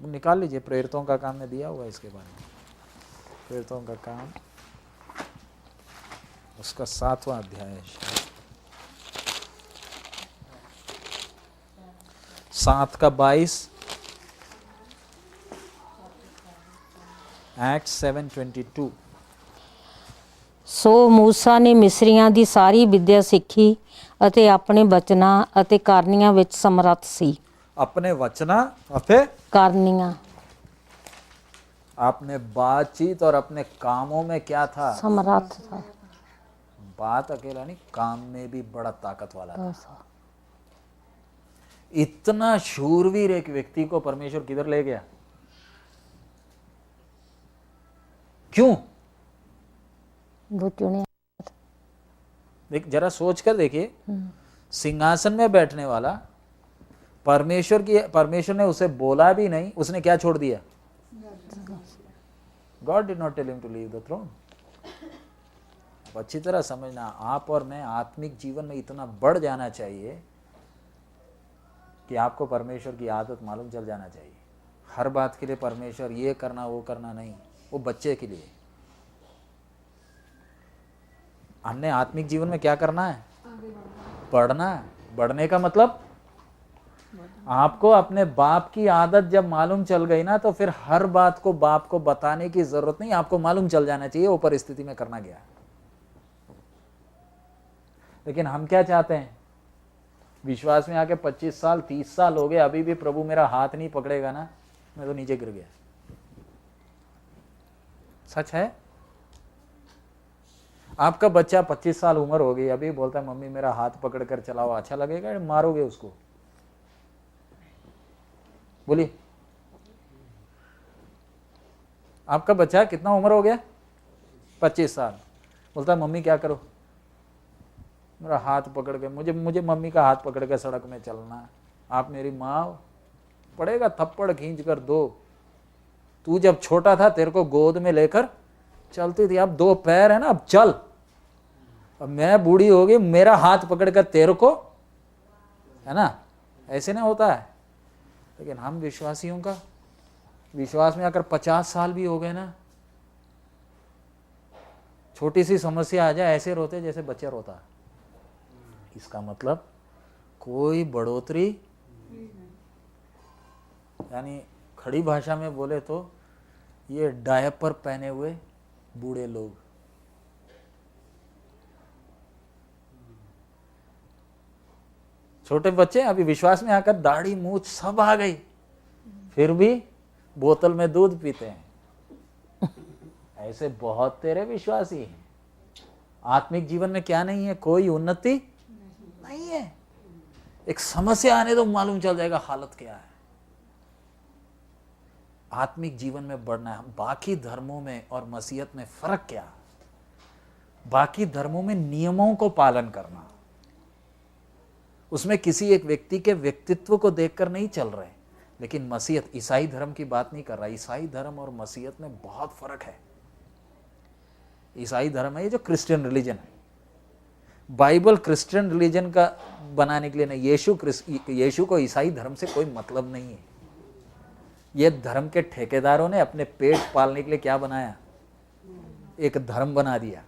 S1: निकाल लीजिए, प्रेरितों का काम में दिया हुआ है इसके बारे में, प्रेरितों का काम उसका 7वां अध्याय है, 7 का 22, एक्ट 7:22।
S3: ਸੋ ਮੂਸਾ ਨੇ ਮਿਸਰੀਆਂ ਦੀ ਸਾਰੀ ਵਿੱਦਿਆ ਸਿੱਖੀ ਅਤੇ ਆਪਣੇ ਬਚਨਾਂ ਅਤੇ ਕਰਨੀਆਂ ਵਿੱਚ ਸਮਰੱਥ ਸੀ।
S1: अपने वचना अथे
S3: ਕਰਨੀਆਂ
S1: अपने बातचीत और अपने कामों में क्या था,
S3: ਸਮਰੱਥ था।
S1: बात अकेला नहीं, काम में भी बड़ा ताकत वाला था।
S3: बस।
S1: इतना शूरवीर एक व्यक्ति को परमेश्वर किधर ले गया, क्यों?
S3: वो चुने
S1: देख जरा सोच कर देखिए, सिंहासन में बैठने वाला परमेश्वर ने उसे बोला भी नहीं, उसने क्या छोड़ दिया, God did not tell him to leave the throne. अच्छी तरह समझना, आप और मैं आत्मिक जीवन में इतना बढ़ जाना चाहिए कि आपको परमेश्वर की आदत मालूम चल जाना चाहिए। हर बात के लिए परमेश्वर ये करना वो करना नहीं, वो बच्चे के लिए। हमने आत्मिक जीवन में क्या करना है, बढ़ना है। बढ़ने का मतलब आपको अपने बाप की आदत जब मालूम चल गई ना, तो फिर हर बात को बाप को बताने की जरूरत नहीं, आपको मालूम चल जाना चाहिए वो परिस्थिति में करना गया। लेकिन हम क्या चाहते हैं, विश्वास में आके 25 साल 30 साल हो गए, अभी भी प्रभु मेरा हाथ नहीं पकड़ेगा ना, मैं तो नीचे गिर गया। सच है? आपका बच्चा 25 साल उम्र हो गई, अभी बोलता है मम्मी मेरा हाथ पकड़ कर चलाओ, अच्छा लगेगा या मारोगे उसको? बोलिए। आपका बच्चा कितना उम्र हो गया, 25 साल, बोलता है मम्मी क्या करो, मेरा हाथ पकड़ के, मुझे मम्मी का हाथ पकड़ के सड़क में चलना है। आप मेरी माँ हो, पड़ेगा थप्पड़ खींच कर दो। तू जब छोटा था तेरे को गोद में लेकर चलती थी, अब 2 पैर है ना, अब चल। अब मैं बूढ़ी हो गई, मेरा हाथ पकड़ कर तेरे को, है ना, ऐसे ना होता है। लेकिन हम विश्वासियों का विश्वास में आकर 50 साल भी हो गए ना, छोटी सी समस्या आ जाए ऐसे रोते जैसे बच्चा रोता है। इसका मतलब कोई बढ़ोतरी, यानी खड़ी भाषा में बोले तो ये डायपर पहने हुए बूढ़े लोग। छोटे बच्चे अभी विश्वास में आकर दाढ़ी मूछ सब आ गई, फिर भी बोतल में दूध पीते हैं। ऐसे बहुत तेरे विश्वासी हैं। आत्मिक जीवन में क्या नहीं है? कोई उन्नति नहीं है। एक समस्या आने तो मालूम चल जाएगा हालत क्या है। आत्मिक जीवन में बढ़ना है। बाकी धर्मों में और मसीहत में फर्क क्या? बाकी धर्मों में नियमों को पालन करना, उसमें किसी एक व्यक्ति के व्यक्तित्व को देखकर नहीं चल रहे। लेकिन मसीहत, ईसाई धर्म की बात नहीं कर रहा, ईसाई धर्म और मसीहत में बहुत फर्क है। ईसाई धर्म है ये जो क्रिश्चियन रिलीजन है, बाइबल क्रिश्चियन रिलीजन का बनाने के लिए नहीं। यीशु को ईसाई धर्म से कोई मतलब नहीं है। ये धर्म के ठेकेदारों ने अपने पेट पालने के लिए क्या बनाया? एक धर्म बना दिया।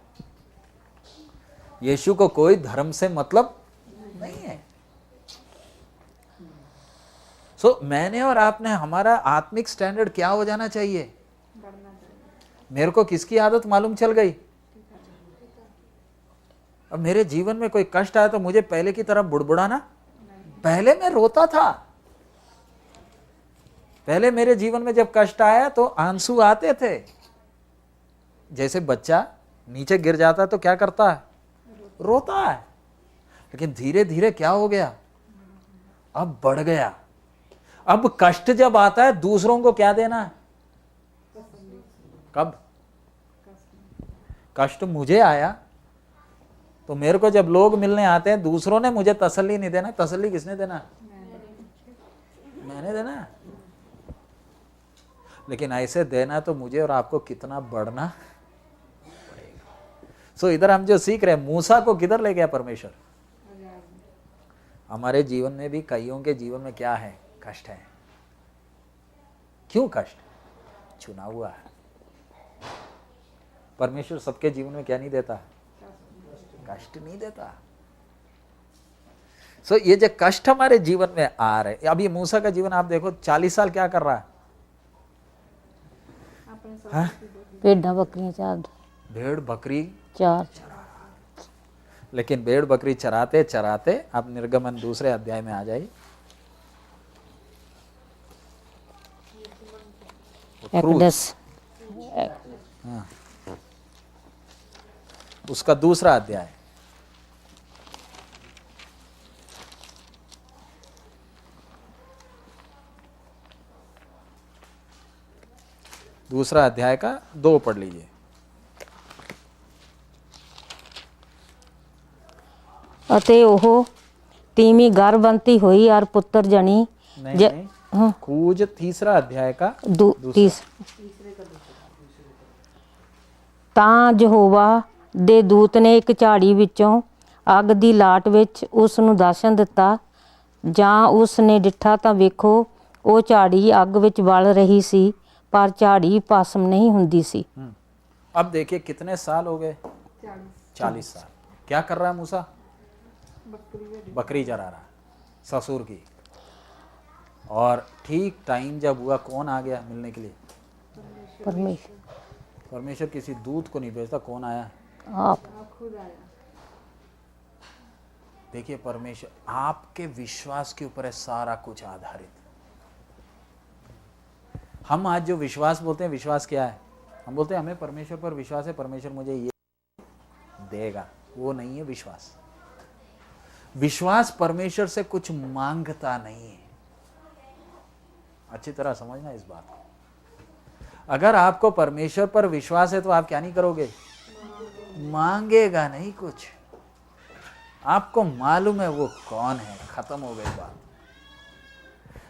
S1: यीशु को कोई धर्म से मतलब नहीं है। मैंने और आपने, हमारा आत्मिक स्टैंडर्ड क्या हो जाना चाहिए? मेरे को किसकी आदत मालूम चल गई? अब मेरे जीवन में कोई कष्ट आया तो मुझे पहले की तरह बुड़बुड़ाना। पहले मैं रोता था, पहले मेरे जीवन में जब कष्ट आया तो आंसू आते थे। जैसे बच्चा नीचे गिर जाता है तो क्या करता है? रोता है। लेकिन धीरे धीरे क्या हो गया? अब बढ़ गया। अब कष्ट जब आता है दूसरों को क्या देना है? कब कष्ट मुझे आया तो मेरे को जब लोग मिलने आते हैं, दूसरों ने मुझे तसल्ली नहीं देना। तसल्ली किसने देना? मैंने देना। लेकिन ऐसे देना तो मुझे और आपको कितना बढ़ना पड़ेगा। इधर हम जो सीख रहे हैं, मूसा को किधर ले गया परमेश्वर? हमारे जीवन में भी, कईयों के जीवन में क्या है? कष्ट है। क्यों कष्ट? चुना हुआ है। परमेश्वर सबके जीवन में क्या नहीं देता? कष्ट नहीं देता। ये जो कष्ट हमारे जीवन में आ रहे, अब ये मूसा का जीवन आप देखो, 40 साल क्या कर रहा है?
S3: भेड़ां बकरियां चार,
S1: भेड़ बकरी
S3: चार।
S1: लेकिन भेड़ बकरी चराते चराते आप निर्गमन दूसरे अध्याय में आ जाइए।
S3: एक्सोडस,
S1: हाँ, उसका दूसरा अध्याय। दूसरा अध्याय का 2 पढ़ लीजिए।
S3: ਅਤੇ ਉਹ ਤੀਵੀਂ ਗਰਭਵਤੀ ਹੋਈ ਔਰ ਪੁੱਤਰ ਜਣੀ।
S1: नहीं,
S3: हाँ।
S1: कूज तीसरा अध्याय का
S3: ਤਾਂ ਯਹੋਵਾ ਦੇ ਦੂਤ ਨੇ ਇੱਕ ਝਾੜੀ ਵਿੱਚੋਂ ਅੱਗ ਦੀ ਲਾਟ ਵਿੱਚ ਉਸ ਨੂੰ ਦਰਸ਼ਨ ਦਿੱਤਾ। ਜਾਂ ਉਸ ਨੇ ਡਿੱਠਾ ਤਾਂ ਵੇਖੋ ਉਹ ਝਾੜੀ ਅੱਗ ਵਿੱਚ ਬਲ ਰਹੀ ਸੀ, पर झाड़ी पासम नहीं हुंदी सी।
S1: अब देखिए कितने साल हो गए? 40 साल। क्या कर रहा है मूसा? बकरी चरा रहा ससुर की। और ठीक टाइम जब हुआ, कौन आ गया मिलने के लिए?
S3: परमेश्वर।
S1: परमेश्वर किसी दूत को नहीं भेजता, कौन आया?
S3: आप
S5: खुद आया।
S1: देखिए, परमेश्वर आपके विश्वास के ऊपर है सारा कुछ आधारित। हम आज जो विश्वास बोलते हैं, विश्वास क्या है? हम बोलते हैं हमें परमेश्वर पर विश्वास है, परमेश्वर मुझे ये देगा। वो नहीं है विश्वास। विश्वास परमेश्वर से कुछ मांगता नहीं है। अच्छी तरह समझना इस बात को। अगर आपको परमेश्वर पर विश्वास है तो आप क्या नहीं करोगे? मांगेगा नहीं कुछ। आपको मालूम है वो कौन है, खत्म हो गई बात।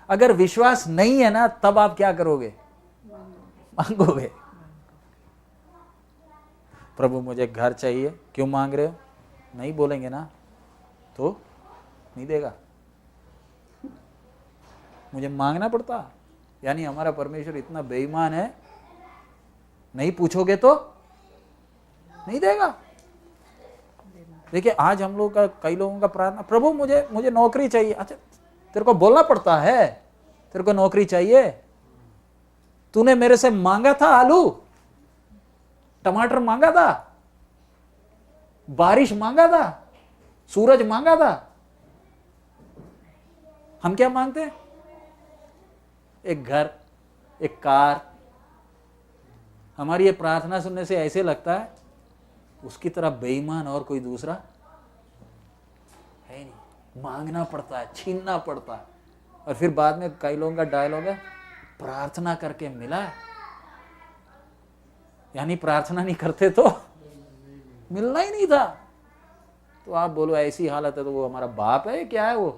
S1: अगर विश्वास नहीं है ना, तब आप क्या करोगे? मांगोगे। प्रभु मुझे घर चाहिए, क्यों मांग रहे हो? नहीं बोलेंगे ना तो नहीं देगा। मुझे मांगना पड़ता। यानी हमारा परमेश्वर इतना बेईमान है, नहीं पूछोगे तो नहीं देगा। देखिए आज हम लोग का, कई लोगों का प्रार्थना, प्रभु मुझे नौकरी चाहिए। अच्छा, तेरे को बोलना पड़ता है तेरे को नौकरी चाहिए? तूने मेरे से मांगा था आलू, टमाटर मांगा था, बारिश मांगा था, सूरज मांगा था? हम क्या मांगते हैं? एक घर, एक कार। हमारी ये प्रार्थना सुनने से ऐसे लगता है उसकी तरह बेईमान और कोई दूसरा है नहीं। मांगना पड़ता है, छीनना पड़ता है। और फिर बाद में कई लोगों का डायलॉग है, प्रार्थना करके मिला है। यानी प्रार्थना नहीं करते तो मिलना ही नहीं था। तो आप बोलो ऐसी हालत है तो वो हमारा बाप है, क्या है वो?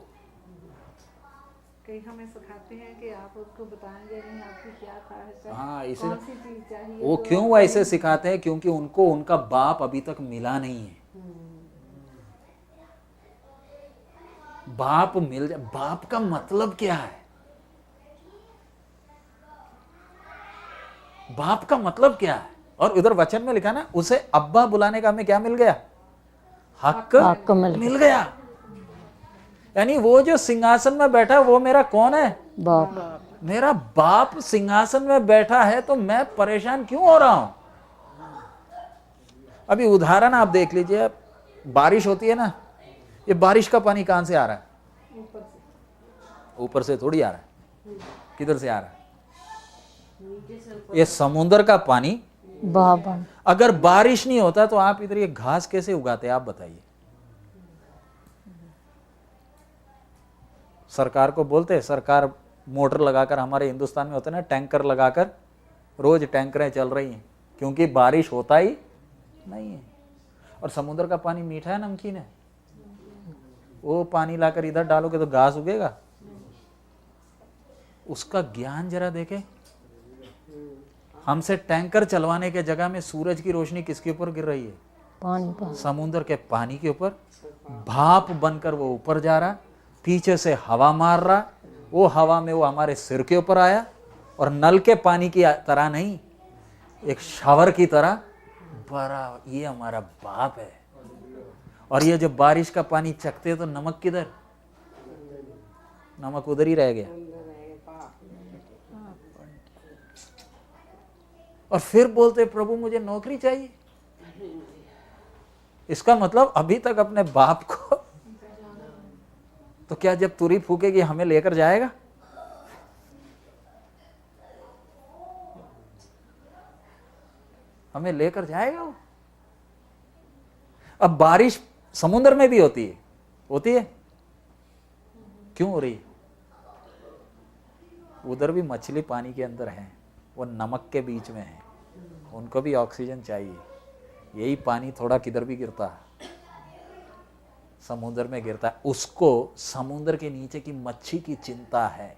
S5: कई हमें सिखाते हैं कि आप उसको बताएंगे नहीं आपकी क्या ख्वाहिश है,
S1: हाँ, इसे
S5: कौन सी चीज चाहिए।
S1: वो
S5: तो
S1: क्यों ऐसे सिखाते हैं? क्योंकि उनको उनका बाप अभी तक मिला नहीं है। बाप मिल जाए। बाप का मतलब क्या है? बाप का मतलब क्या है? और उधर वचन में लिखा ना, उसे अब्बा बुलाने का हमें क्या मिल गया? हक मिल गया। यानी वो जो सिंहासन में बैठा वो मेरा कौन है?
S3: बाप।
S1: मेरा बाप सिंहासन में बैठा है, तो मैं परेशान क्यों हो रहा हूं? अभी उदाहरण आप देख लीजिए, बारिश होती है ना, ये बारिश का पानी कहां से आ रहा है? ऊपर से थोड़ी आ रहा है। किधर से आ रहा है? ये समुद्र का पानी।
S3: बाप।
S1: अगर बारिश नहीं होता तो आप इधर ये घास कैसे उगाते? आप बताइए। सरकार को बोलते हैं, सरकार मोटर लगाकर, हमारे हिंदुस्तान में होते हैं ना टैंकर लगाकर, रोज टैंकरें चल रही हैं क्योंकि बारिश होता ही नहीं है। और समुद्र का पानी मीठा है, नमकीन है? वो पानी लाकर इधर डालोगे तो घास उगेगा? उसका ज्ञान जरा देखे। हमसे टैंकर चलवाने के जगह में सूरज की रोशनी किसके ऊपर गिर रही है?
S3: पानी।
S1: समुद्र के पानी के ऊपर। भाप बनकर वो ऊपर जा रहा, पीछे से हवा मार रहा, वो हवा में वो हमारे सिर के ऊपर आया, और नल के पानी की तरह नहीं, एक शावर की तरह बड़ा। ये हमारा बाप है। और ये जब बारिश का पानी चखते तो नमक किधर? नमक उधर ही रह गया। और फिर बोलते प्रभु मुझे नौकरी चाहिए। इसका मतलब अभी तक अपने बाप को, तो क्या जब तुरी फूकेगी हमें लेकर जाएगा? हमें लेकर जाएगा वो? अब बारिश समुद्र में भी होती है क्यों हो रही है? उधर भी मछली पानी के अंदर है, वो नमक के बीच में है, उनको भी ऑक्सीजन चाहिए। यही पानी थोड़ा किधर भी गिरता है, समुद्र में गिरता है। उसको समुद्र के नीचे की मच्छी की चिंता है,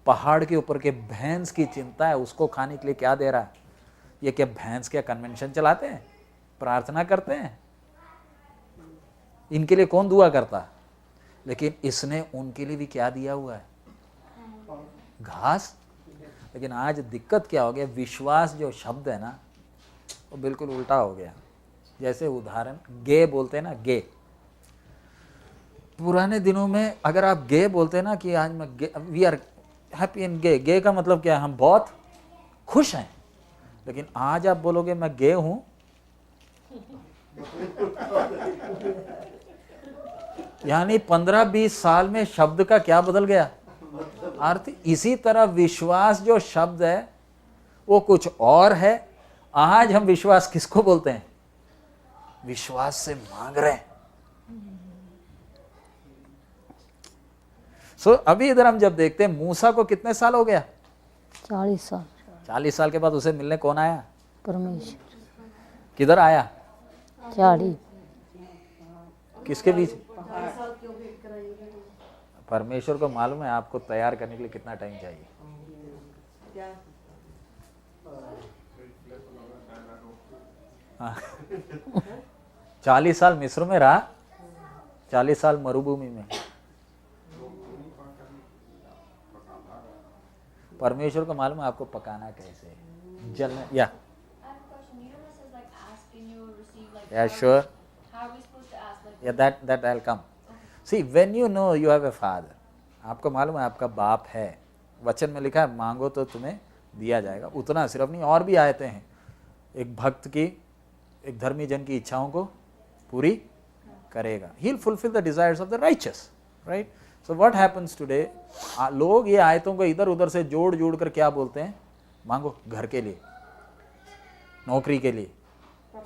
S1: पहाड़ के ऊपर के भैंस की चिंता है। उसको खाने के लिए क्या दे रहा है? ये क्या भैंस क्या कन्वेंशन चलाते हैं, प्रार्थना करते हैं? इनके लिए कौन दुआ करता है? लेकिन इसने उनके लिए भी क्या दिया हुआ है? घास। लेकिन आज दिक्कत क्या हो गया? विश्वास जो शब्द है ना, वो बिल्कुल उल्टा हो गया। जैसे उदाहरण गे बोलते हैं ना, गे। पुराने दिनों में अगर आप गे बोलते ना कि आज मैं वी आर हैप्पी इन गे, गे का मतलब क्या है? हम बहुत खुश हैं। लेकिन आज आप बोलोगे मैं गे हूं, यानी 15-20 साल में शब्द का क्या बदल गया? अर्थ। इसी तरह विश्वास जो शब्द है वो कुछ और है। आज हम विश्वास किसको बोलते हैं? विश्वास से मांग रहे हैं। अभी इधर हम जब देखते हैं, मूसा को कितने साल हो गया?
S3: 40 साल।
S1: 40 साल के बाद उसे मिलने कौन आया?
S3: परमेश्वर।
S1: किधर आया?
S3: 40।
S1: किसके बीच? परमेश्वर को मालूम है आपको तैयार करने के लिए कितना टाइम चाहिए। हाँ। 40 साल मिस्र में रहा, 40 साल मरुभूमि में। परमेश्वर को मालूम है आपको पकाना कैसे है, जलने या
S6: I have a question. You know, it says like ask and you will receive. Like
S1: Yeah, sure.
S6: How are we supposed to ask? Like
S1: Yeah, that I'll come. See, when you know you have a father, आपको मालूम है आपका बाप है, वचन में लिखा है मांगो तो तुम्हें दिया जाएगा। उतना सिर्फ नहीं, और भी आयतें हैं। एक भक्त की, एक धर्मी जन की इच्छाओं को पूरी करेगा। He'll fulfill the desires of the righteous, right? So what happens today? लोग ये आयतों को इधर उधर से जोड़ जोड़ कर क्या बोलते हैं? मांगो घर के लिए, नौकरी के लिए,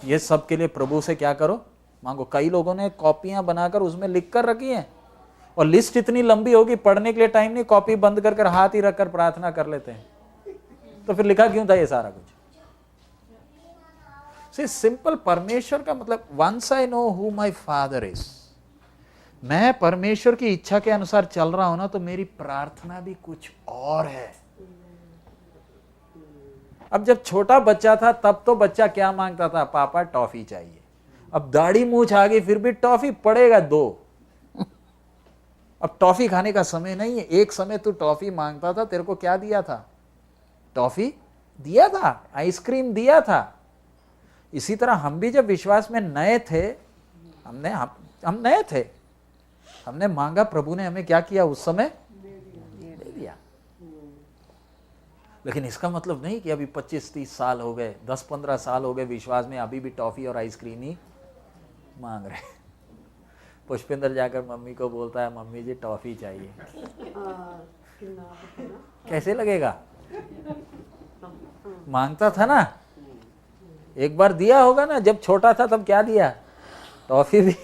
S1: ये सब के लिए प्रभु से क्या करो? मांगो। कई लोगों ने कॉपियां बनाकर उसमें लिख कर रखी हैं, और लिस्ट इतनी लंबी होगी पढ़ने के लिए टाइम नहीं, कॉपी बंद कर कर हाथ ही रखकर प्रार्थना कर लेते हैं। तो फिर लिखा क्यों था ये सारा कुछ? सी सिंपल, परमेश्वर का मतलब once I know who my father is, मैं परमेश्वर की इच्छा के अनुसार चल रहा हूं ना, तो मेरी प्रार्थना भी कुछ और है। अब जब छोटा बच्चा था तब तो बच्चा क्या मांगता था? पापा टॉफी चाहिए। अब दाढ़ी मूछ आ गई फिर भी टॉफी पड़ेगा 2। अब टॉफी खाने का समय नहीं है। एक समय तू टॉफी मांगता था, तेरे को क्या दिया था? टॉफी दिया था, आइसक्रीम दिया था। इसी तरह हम भी जब विश्वास में नए थे, हम नए थे, हमने मांगा, प्रभु ने हमें क्या किया? उस समय दे दिया। लेकिन इसका मतलब नहीं कि अभी 25-30 साल हो गए, 10-15 साल हो गए विश्वास में, अभी भी टॉफी और आइसक्रीम ही मांग रहे। पुष्पिंदर जाकर मम्मी को बोलता है, मम्मी जी टॉफी चाहिए। कैसे लगेगा? मांगता था ना, एक बार दिया होगा ना, जब छोटा था तब क्या दिया? टॉफी भी।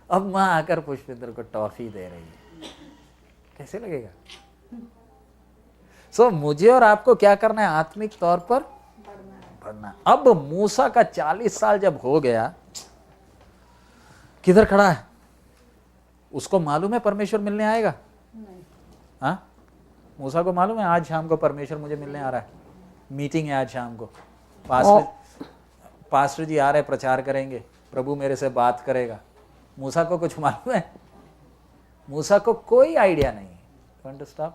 S1: अब माँ आकर पुष्पिंदर को टॉफी दे रही है, कैसे लगेगा? सो मुझे और आपको क्या करना है? आत्मिक तौर पर बढ़ना। अब मूसा का 40 साल जब हो गया, किधर खड़ा है? उसको मालूम है परमेश्वर मिलने आएगा? हाँ, मूसा को मालूम है आज शाम को परमेश्वर मुझे मिलने आ रहा है, मीटिंग है आज शाम को, पास्टर जी आ रहे, प्रचार करेंगे, प्रभु मेरे से बात करेगा। मूसा को कुछ मालूम है? मूसा को कोई आइडिया नहीं है।